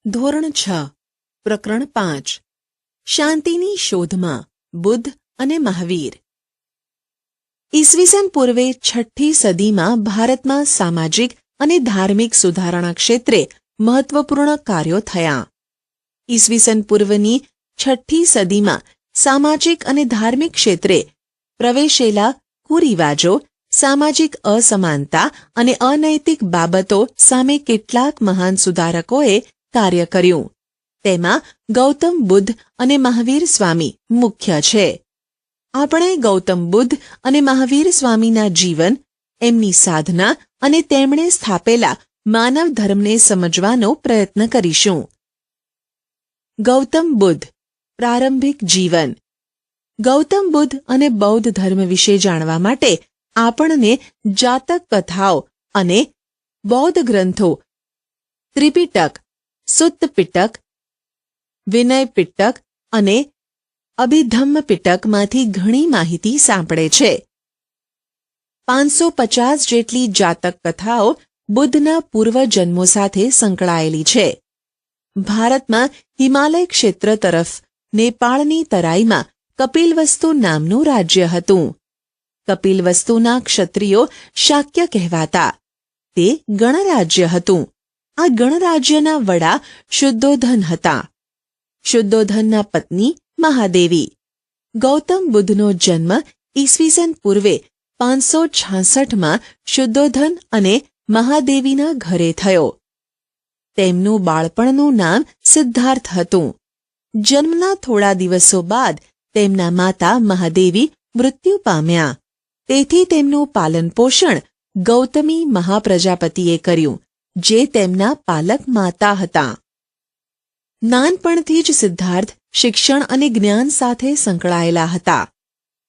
ધોરણ 6 પ્રકરણ 5 શાંતિની શોધમાં બુદ્ધ અને મહાવીર। ઈસવીસન પૂર્વે 6ઠ્ઠી સદીમાં ભારતમાં સામાજિક અને ધાર્મિક સુધારણા ક્ષેત્રે મહત્વપૂર્ણ કાર્યો થયા। ઈસવીસન પૂર્વની 6ઠ્ઠી સદીમાં સામાજિક અને ધાર્મિક ક્ષેત્રે પ્રવેશેલા કુરિવાજો, સામાજિક અસમાનતા અને અનૈતિક બાબતો સામે કેટલાક મહાન સુધારકોએ કાર્ય કર્યું। તેમાં ગૌતમ બુદ્ધ અને મહાવીર સ્વામી મુખ્ય છે। આપણે ગૌતમ બુદ્ધ અને મહાવીર સ્વામીના જીવન, એમની સાધના અને તેમણે સ્થાપેલા માનવ ધર્મને સમજવાનો પ્રયત્ન કરીશું। ગૌતમ બુદ્ધ પ્રારંભિક જીવન। ગૌતમ બુદ્ધ અને બૌદ્ધ ધર્મ વિશે જાણવા માટે આપણને જાતક કથાઓ અને બૌદ્ધ ગ્રંથો ત્રિપિટક, સુત્ત પિટક, વિનય પિટક અને અભિધમ્મ પિટકમાંથી ઘણી માહિતી સાંપડે છે। 550 જેટલી જાતક કથાઓ બુદ્ધના પૂર્વજન્મો સાથે સંકળાયેલી છે। ભારતમાં હિમાલય ક્ષેત્ર તરફ નેપાળની તરાઈમાં કપિલવસ્તુ નામનું રાજ્ય હતું। કપિલવસ્તુના ક્ષત્રિયો શાક્ય કહેવાતા। તે ગણરાજ્ય હતું। આ ગણરાજ્યના વડા શુદ્ધોધન હતા। શુદ્ધોધનના પત્ની મહાદેવી। ગૌતમ બુદ્ધનો જન્મ ઈસવીસન પૂર્વે 566માં શુદ્ધોધન અને મહાદેવીના ઘરે થયો। તેમનું બાળપણનું નામ સિદ્ધાર્થ હતું। જન્મના થોડા દિવસો બાદ તેમના માતા મહાદેવી મૃત્યુ પામ્યા। તેથી તેમનું પાલનપોષણ ગૌતમી મહાપ્રજાપતિએ કર્યું, જે તેમના પાલક માતા હતા। નાનપણથી જ સિદ્ધાર્થ શિક્ષણ અને જ્ઞાન સાથે સંકળાયેલા હતા।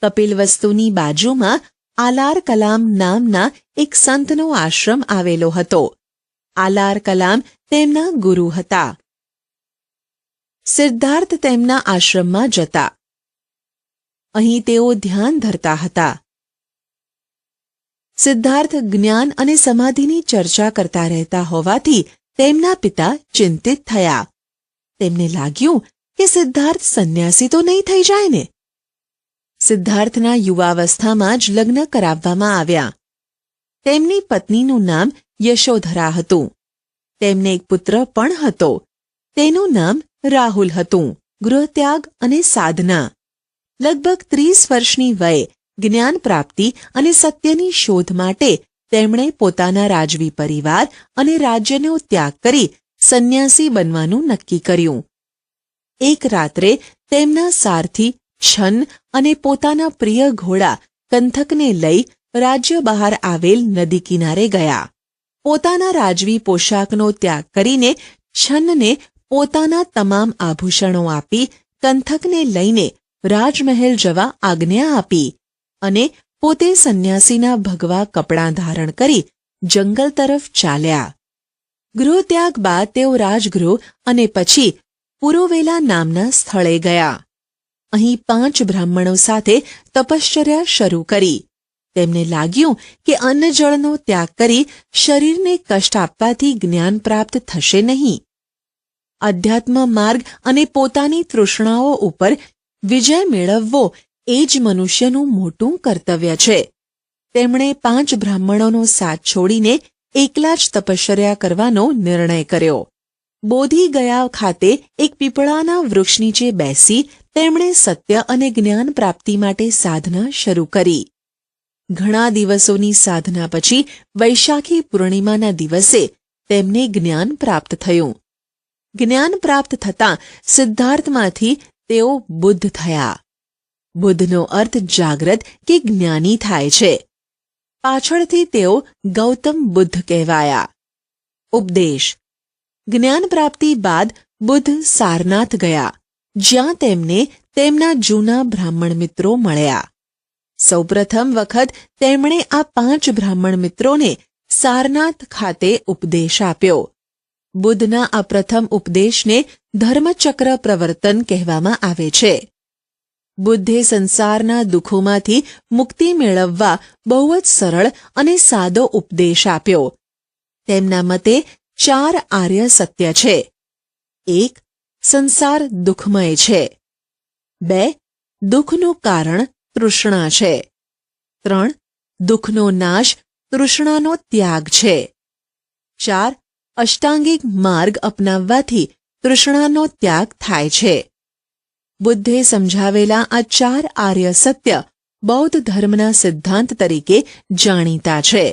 કપિલવસ્તુની બાજુમાં આલાર કલામ નામના એક સંતનો આશ્રમ આવેલો હતો। આલાર કલામ તેમના ગુરુ હતા। સિદ્ધાર્થ તેમના આશ્રમમાં જતા। અહીં તેઓ ધ્યાન ધરતા હતા। સિદ્ધાર્થ જ્ઞાન અને સમાધિની ચર્ચા કરતા રહેતા હોવાથી તેમના પિતા ચિંતિત થયા। તેમને લાગ્યું કે સિદ્ધાર્થ સંન્યાસી તો નહીં થઈ જાય ને? સિદ્ધાર્થના યુવાવસ્થામાં જ લગ્ન કરાવવામાં આવ્યા। તેમની પત્નીનું નામ યશોધરા હતું। તેમને એક પુત્ર પણ હતો। તેનું નામ રાહુલ હતું। ગૃહત્યાગ અને સાધના। લગભગ 30 વર્ષની વયે જ્ઞાન પ્રાપ્તિ અને સત્યની શોધ માટે તેમણે પોતાના રાજવી પરિવાર અને રાજ્યનો ત્યાગ કરી સંન્યાસી બનવાનું નક્કી કર્યું। એક રાત્રે તેમના સારથી છન્ન અને પોતાના પ્રિય ઘોડા કંથકને લઈ રાજ્ય બહાર આવેલ નદી કિનારે ગયા। પોતાના રાજવી પોશાકનો ત્યાગ કરીને છન્નને પોતાના તમામ આભૂષણો આપી કંથકને લઈને રાજમહેલ જવા આજ્ઞા આપી અને પોતે સંન્યાસીના ભગવા કપડાં ધારણ કરી જંગલ તરફ ચાલ્યા। ગૃહત્યાગ બાદ તેઓ રાજગૃહ અને પછી પુરોવેલા નામના સ્થળે ગયા। અહીં 5 બ્રાહ્મણો સાથે તપશ્ચર્યા શરૂ કરી। તેમને લાગ્યું કે અન્ન જળનો ત્યાગ કરી શરીરને કષ્ટ આપવાથી જ્ઞાન પ્રાપ્ત થશે નહીં। અધ્યાત્મ માર્ગ અને પોતાની તૃષ્ણાઓ ઉપર વિજય મેળવવો એ જ મનુષ્યનું મોટું કર્તવ્ય છે। તેમણે 5 બ્રાહ્મણોનો સાથ છોડીને એકલા જ તપશ્ચર્યા કરવાનો નિર્ણય કર્યો। બોધિ ગયા ખાતે એક પીપળાના વૃક્ષ નીચે બેસી તેમણે સત્ય અને જ્ઞાન પ્રાપ્તિ માટે સાધના શરૂ કરી। ઘણા દિવસોની સાધના પછી વૈશાખી પૂર્ણિમાના દિવસે તેમને જ્ઞાન પ્રાપ્ત થયું। જ્ઞાન પ્રાપ્ત થતાં સિદ્ધાર્થમાંથી તેઓ બુદ્ધ થયા। બુદ્ધનો અર્થ જાગ્રત કે જ્ઞાની થાય છે। પાછળથી તેઓ ગૌતમ બુદ્ધ કહેવાયા। ઉપદેશ। જ્ઞાન પ્રાપ્તિ બાદ બુદ્ધ સારનાથ ગયા, જ્યાં તેમને તેમના જૂના બ્રાહ્મણ મિત્રો મળ્યા। સૌપ્રથમ વખત તેમણે આ 5 બ્રાહ્મણ મિત્રોને સારનાથ ખાતે ઉપદેશ આપ્યો। બુદ્ધના આ પ્રથમ ઉપદેશને ધર્મચક્ર પ્રવર્તન કહેવામાં આવે છે। બુદ્ધે સંસારના દુઃખોમાંથી મુક્તિ મેળવવા બહુ જ સરળ અને સાદો ઉપદેશ આપ્યો। તેમના મતે 4 આર્ય સત્ય છે: 1. સંસાર દુઃખમય છે. 2. દુઃખનું કારણ તૃષ્ણા છે. 3. દુઃખનો નાશ તૃષ્ણાનો ત્યાગ છે. 4. અષ્ટાંગિક માર્ગ અપનાવવાથી તૃષ્ણાનો ત્યાગ થાય છે. બુદ્ધે સમજાવેલા આ 4 આર્ય સત્ય બૌદ્ધ ધર્મના સિદ્ધાંત તરીકે જાણીતા છે,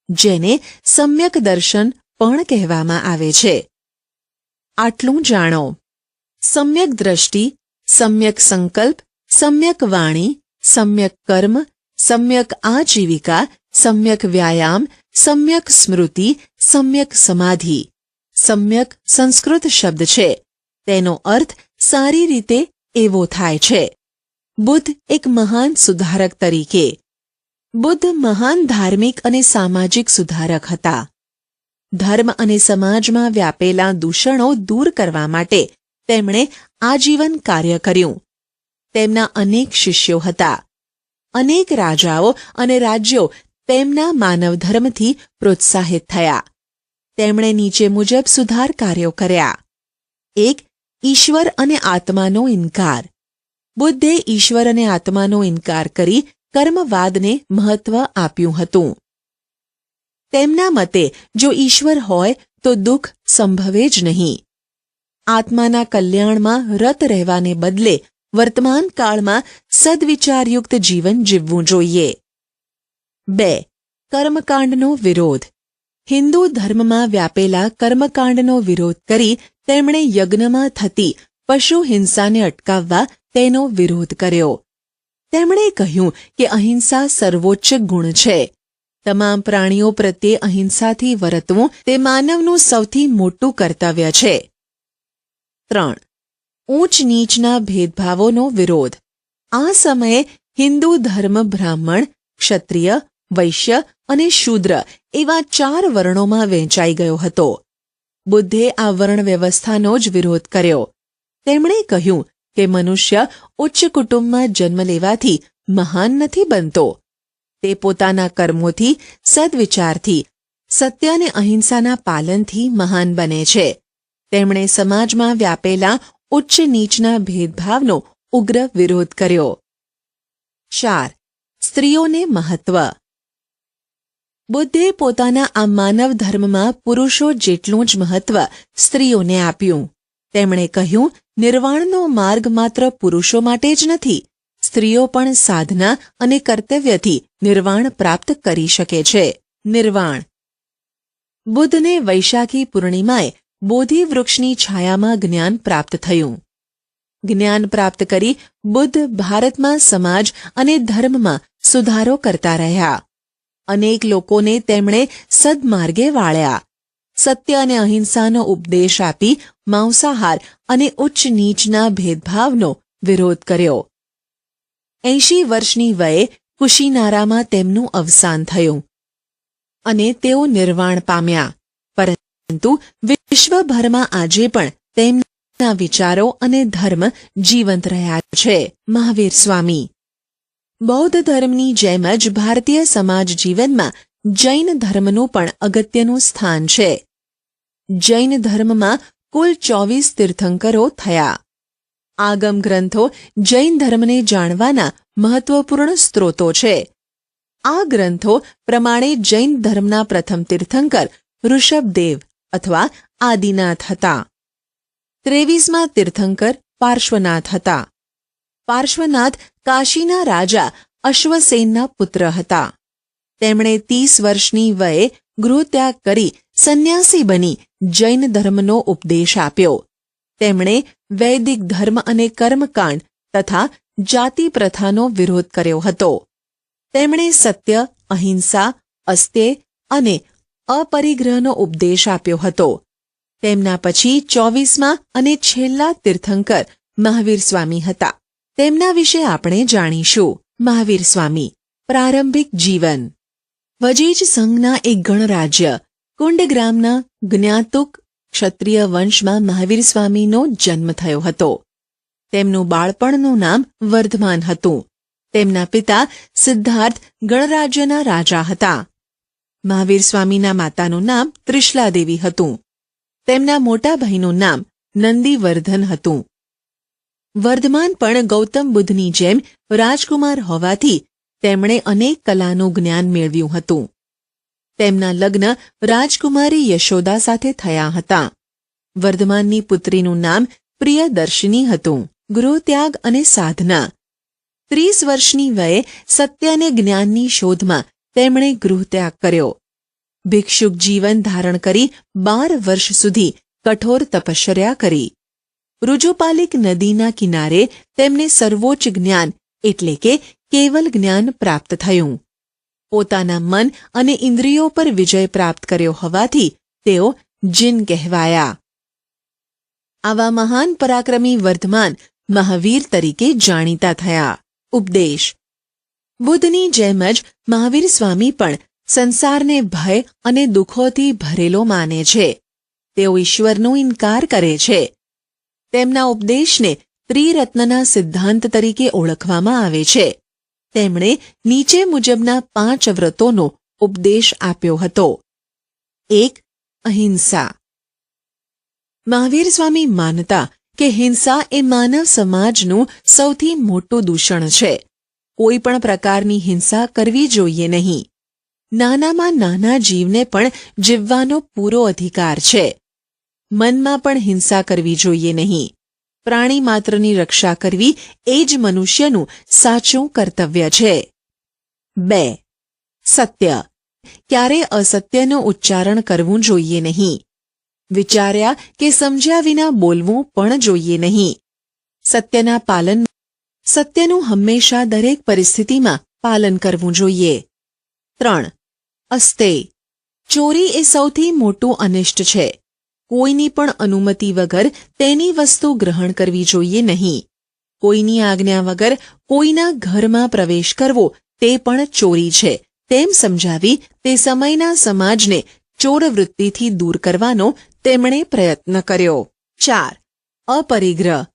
જેને સમ્યક દર્શન પણ કહેવામાં આવે છે. આટલું જાણો. સમ્યક દ્રષ્ટિ, સમ્યક સંકલ્પ, સમ્યક વાણી, સમ્યક કર્મ, સમ્યક આજીવિકા, સમ્યક વ્યાયામ, સમ્યક સ્મૃતિ, સમ્યક સમાધિ. સમ્યક સંસ્કૃત શબ્દ છે. તેનો અર્થ સારી રીતે એવો થાય છે. બુદ્ધ એક મહાન સુધારક તરીકે. બુદ્ધ મહાન ધાર્મિક અને સામાજિક સુધારક હતા. ધર્મ અને સમાજમાં વ્યાપેલા દૂષણો દૂર કરવા માટે તેમણે આજીવન કાર્ય કર્યું. તેમના અનેક શિષ્યો હતા. અનેક રાજાઓ અને રાજ્યો તેમના માનવધર્મથી પ્રોત્સાહિત થયા. તેમણે નીચે મુજબ સુધાર કાર્યો કર્યા. 1. ઈશ્વર અને આત્માનો ઇનકાર. બુદ્ધે ઈશ્વર અને આત્માનો ઇનકાર કરી કર્મવાદને મહત્વ આપ્યું હતું. તેમના મતે જો ઈશ્વર હોય તો દુઃખ સંભવે જ નહીં. આત્માના કલ્યાણમાં રત રહેવાને બદલે વર્તમાન કાળમાં સદવિચારયુક્ત જીવન જીવવું જોઈએ. 2. કર્મકાંડનો વિરોધ. હિન્દુ ધર્મમાં વ્યાપેલા કર્મકાંડનો વિરોધ કરી તેમણે યજ્ઞમાં થતી પશુ હિંસાને અટકાવવા તેનો વિરોધ કર્યો. તેમણે કહ્યું કે અહિંસા સર્વોચ્ચ ગુણ છે. તમામ પ્રાણીઓ પ્રત્યે અહિંસાથી વર્તવું તે માનવનું સૌથી મોટું કર્તવ્ય છે. 3. ઊંચ નીચના ભેદભાવોનો વિરોધ. આ સમયે હિન્દુ ધર્મ બ્રાહ્મણ, ક્ષત્રિય, વૈશ્ય અને શૂદ્ર એવા 4 વર્ણોમાં વહેંચાઈ ગયો હતો. બુદ્ધે આ વર્ણ વ્યવસ્થાનો જ વિરોધ કર્યો. તેમણે કહ્યું કે મનુષ્ય ઉચ્ચ કુટુંબમાં જન્મ લેવાથી મહાન નથી બનતો. તે પોતાના કર્મોથી, સદવિચારથી, સત્ય અને અહિંસાના પાલનથી મહાન બને છે. તેમણે સમાજમાં વ્યાપેલા ઉચ્ચ નીચના ભેદભાવનો ઉગ્ર વિરોધ કર્યો. 4. સ્ત્રીઓને મહત્વ. બુદ્ધે પોતાના આ માનવ ધર્મમાં પુરુષો જેટલું જ મહત્વ સ્ત્રીઓને આપ્યું. તેમણે કહ્યું, નિર્વાણનો માર્ગ માત્ર પુરુષો માટે જ નથી. સ્ત્રીઓ પણ સાધના અને કર્તવ્યથી નિર્વાણ પ્રાપ્ત કરી શકે છે. નિર્વાણ. બુદ્ધને વૈશાખી પૂર્ણિમાએ બોધિ વૃક્ષની છાયામાં જ્ઞાન પ્રાપ્ત થયું. જ્ઞાન પ્રાપ્ત કરી બુદ્ધ ભારતમાં સમાજ અને ધર્મમાં સુધારો કરતા રહ્યા. અનેક લોકોને તેમણે સદમાર્ગે વાળ્યા. સત્ય અને અહિંસાનો ઉપદેશ આપી માંસાહાર અને ઉચ્ચ નીચના ભેદભાવનો વિરોધ કર્યો. 80 વર્ષની વયે કુશીનારામાં તેમનું અવસાન થયું અને તેઓ નિર્વાણ પામ્યા. પરંતુ વિશ્વભરમાં આજે પણ તેમના વિચારો અને ધર્મ જીવંત રહ્યા છે. મહાવીર સ્વામી. બૌદ્ધ ધર્મની જેમ જ ભારતીય સમાજ જીવનમાં જૈન ધર્મનું પણ અગત્યનું સ્થાન છે. જૈન ધર્મમાં કુલ 24 તીર્થંકરો થયા. આગમ ગ્રંથો જૈન ધર્મને જાણવાના મહત્વપૂર્ણ સ્ત્રોતો છે. આ ગ્રંથો પ્રમાણે જૈન ધર્મના પ્રથમ તીર્થંકર ઋષભદેવ અથવા આદિનાથ હતા. 23મા તીર્થંકર પાર્શ્વનાથ હતા. પાર્શ્વનાથ કાશીના રાજા અશ્વસેનના પુત્ર હતા. તેમણે 30 વર્ષની વયે ગૃહત્યાગ કરી સંન્યાસી બની જૈન ધર્મનો ઉપદેશ આપ્યો. તેમણે વૈદિક ધર્મ અને કર્મકાંડ તથા જાતિ પ્રથાનો વિરોધ કર્યો હતો. તેમણે સત્ય, અહિંસા, અસ્તેય અને અપરિગ્રહનો ઉપદેશ આપ્યો હતો. તેમના પછી 24મા અને છેલ્લા તીર્થંકર મહાવીર સ્વામી હતા. તેમના વિશે આપણે જાણીશું. મહાવીર સ્વામી. પ્રારંભિક જીવન. વજીજ સંઘના એક ગણરાજ્ય કુંડગ્રામના જ્ઞાતુક ક્ષત્રિય વંશમાં મહાવીર સ્વામીનો જન્મ થયો હતો. તેમનું બાળપણનું નામ વર્ધમાન હતું. તેમના પિતા સિદ્ધાર્થ ગણરાજ્યના રાજા હતા. મહાવીર સ્વામીના માતાનું નામ ત્રિશલાદેવી હતું. તેમના મોટા ભાઈનું નામ નંદીવર્ધન હતું. વર્ધમાન પણ ગૌતમ બુદ્ધની જેમ રાજકુમાર હોવાથી તેમણે અનેક કલાનું જ્ઞાન મેળવ્યું હતું. તેમના લગ્ન રાજકુમારી યશોદા સાથે થયા હતા. વર્ધમાનની પુત્રીનું નામ પ્રિયદર્શિની હતું. ગૃહત્યાગ અને સાધના. 30 વર્ષની વયે સત્ય અને જ્ઞાનની શોધમાં તેમણે ગૃહત્યાગ કર્યો. ભિક્ષુક જીવન ધારણ કરી 12 વર્ષ સુધી કઠોર તપશ્ચર્યા કરી. ઋજુપાલિક નદીના કિનારે તેમને સર્વોચ્ચ જ્ઞાન એટલે કે કેવલ જ્ઞાન પ્રાપ્ત થયું. પોતાના મન અને ઇન્દ્રિયો પર વિજય પ્રાપ્ત કર્યો હોવાથી તેઓ જીન કહેવાયા. આવા મહાન પરાક્રમી વર્ધમાન મહાવીર તરીકે જાણીતા થયા. ઉપદેશ. બુદ્ધની જેમ જ મહાવીર સ્વામી પણ સંસારને ભય અને દુઃખોથી ભરેલો માને છે. તેઓ ઈશ્વરનો ઇનકાર કરે છે. તેમના ઉપદેશને ત્રિરત્નના સિદ્ધાંત તરીકે ઓળખવામાં આવે છે. તેમણે નીચે મુજબના 5 વ્રતોનો ઉપદેશ આપ્યો હતો. 1. અહિંસા. મહાવીર સ્વામી માનતા કે હિંસા એ માનવ સમાજનું સૌથી મોટું દૂષણ છે. કોઈ પણ પ્રકારની હિંસા કરવી જોઈએ નહીં. નાનામાં નાના જીવને પણ જીવવાનો પૂરો અધિકાર છે. મનમાં પણ હિંસા કરવી જોઈએ નહીં. પ્રાણી માત્રની રક્ષા કરવી એ જ મનુષ્યનું સાચું કર્તવ્ય છે. 2. સત્ય. ક્યારે અસત્યનું ઉચ્ચારણ કરવું જોઈએ નહીં. વિચાર્યા કે સમજ્યા વિના બોલવું પણ જોઈએ નહીં. સત્યના પાલન સત્યનું હંમેશા દરેક પરિસ્થિતિમાં પાલન કરવું જોઈએ. 3. અસ્તેય. ચોરી એ સૌથી મોટું અનિષ્ટ છે. કોઈની પણ અનુમતિ વગર તેની વસ્તુ ગ્રહણ કરવી જોઈએ નહીં. કોઈની આજ્ઞા વગર કોઈના ઘરમાં પ્રવેશ કરવો તે પણ ચોરી છે તેમ સમજાવી તે સમયના સમાજને ચોરવૃત્તિથી દૂર કરવાનો તેમણે પ્રયત્ન કર્યો. 4. અપરિગ્રહ.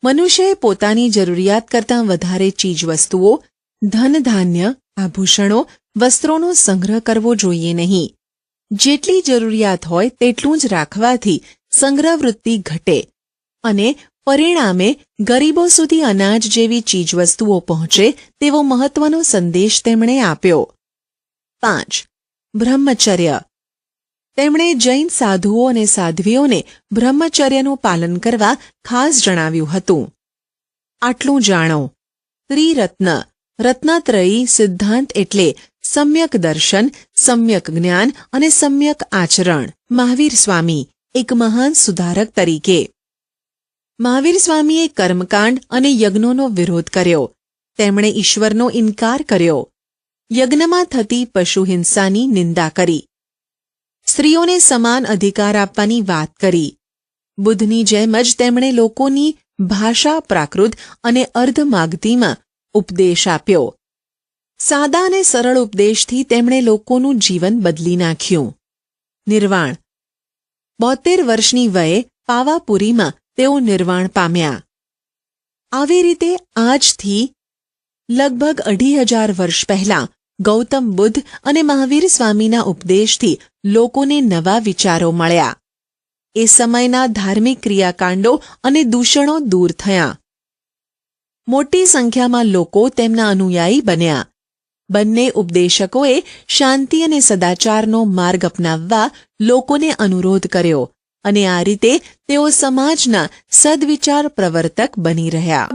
મનુષ્યએ પોતાની જરૂરિયાત કરતાં વધારે ચીજવસ્તુઓ, ધન ધાન્ય, આભૂષણો, વસ્ત્રોનો સંગ્રહ કરવો જોઈએ નહીં. જેટલી જરૂરિયાત હોય તેટલું જ રાખવાથી સંગ્રહવૃત્તિ ઘટે અને પરિણામે ગરીબો સુધી અનાજ જેવી ચીજવસ્તુઓ પહોંચે તેવો મહત્વનો સંદેશ તેમણે આપ્યો. 5. બ્રહ્મચર્ય. તેમણે જૈન સાધુઓ અને સાધ્વીઓને બ્રહ્મચર્યનું પાલન કરવા ખાસ જણાવ્યું હતું. આટલું જાણો. ત્રિરત્ન. રત્નત્રયી સિદ્ધાંત એટલે સમ્યક દર્શન, સમ્યક જ્ઞાન અને સમ્યક આચરણ. મહાવીર સ્વામી એક મહાન સુધારક તરીકે. મહાવીર સ્વામીએ કર્મકાંડ અને યજ્ઞોનો વિરોધ કર્યો. તેમણે ઈશ્વરનો ઇનકાર કર્યો. યજ્ઞમાં થતી પશુ હિંસાની નિંદા કરી. સ્ત્રીઓને સમાન અધિકાર આપવાની વાત કરી. બુદ્ધની જેમ જ તેમણે લોકોની ભાષા પ્રાકૃત અને અર્ધમાગધીમાં ઉપદેશ આપ્યો. સાદા અને સરળ ઉપદેશથી તેમણે લોકોનું જીવન બદલી નાખ્યું. નિર્વાણ. 72 વર્ષની વયે પાવાપુરીમાં તેઓ નિર્વાણ પામ્યા. આવી રીતે આજથી લગભગ 2500 વર્ષ પહેલાં ગૌતમ બુદ્ધ અને મહાવીર સ્વામીના ઉપદેશથી લોકોને નવા વિચારો મળ્યા. એ સમયના ધાર્મિક ક્રિયાકાંડો અને દૂષણો દૂર થયા. મોટી સંખ્યામાં લોકો તેમના અનુયાયી બન્યા. બંને ઉપદેશકોએ શાંતિ અને સદાચારનો માર્ગ અપનાવવા લોકોને અનુરોધ કર્યો અને આ રીતે તેઓ સમાજના સદવિચાર પ્રવર્તક બની રહ્યા.